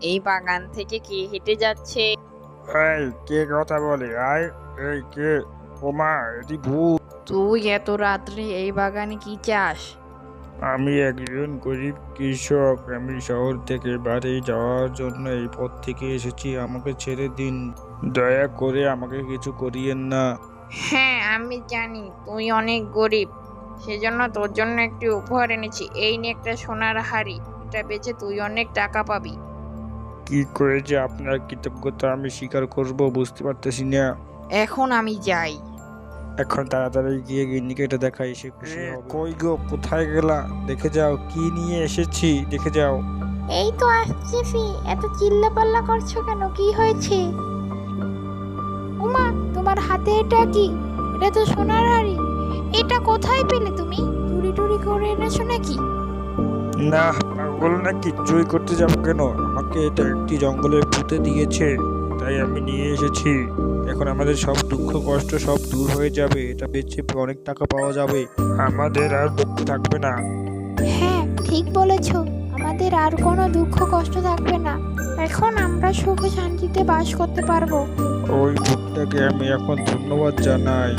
এই বাগান থেকে কে হেঁটে যাচ্ছে? এই কে কথা বলে? আয়, এই কে? ওমা, এটি ভূত। তুই এত রাত্রে এই বাগানে কি চাস? আমি একজন গরিব কৃষক। আমি শহর থেকে বাড়ি যাওয়ার জন্য এই পথ থেকে এসেছি। আমাকে ছেড়ে দিন, দয়া করে আমাকে কিছু করিয়েন না। হ্যাঁ, আমি জানি তুই অনেক গরিব, সেজন্য তোর জন্য একটি উপহার এনেছি। এই নে একটা সোনার হাড়ি, এটা বেচে তুই অনেক টাকা পাবি। কি করে যে আপনার কৃতজ্ঞতা আমি স্বীকার করব বুঝতে পারতেছি না। এখন আমি যাই। এখন তাড়াতাড়ি গিয়ে গিন্নিকে এটা দেখাই, সে খুশি হবে। কই গো, কোথায় গেলা? দেখে যাও কি নিয়ে এসেছি, দেখে যাও। এই তো আসছি। এত চিল্লাপাল্লা করছো কেন? কি হয়েছে? উমা, তোমার হাতে এটা কি? এটা তো সোনার হাড়ি। এটা কোথায় পেলে তুমি? চুরি টুরি করে এনেছো নাকি? না, পাগল নাকি? চুরি করতে যাবো কেন? আমাকে এটা একটি জঙ্গলের ভূতে দিয়েছে, তাই আমি নিয়ে এসেছি। এখন আমাদের সব দুঃখ কষ্ট সব দূর হয়ে যাবে। এটা বেচে অনেক টাকা পাওয়া যাবে, আমাদের আর দুঃখ থাকবে না। হ্যাঁ, ঠিক বলেছো। আমাদের আর কোনো দুঃখ কষ্ট থাকবে না। এখন আমরা সুখ শান্তিতে বাস করতে পারবো। ওই ভূতটাকে আমি এখন ধন্যবাদ জানাই।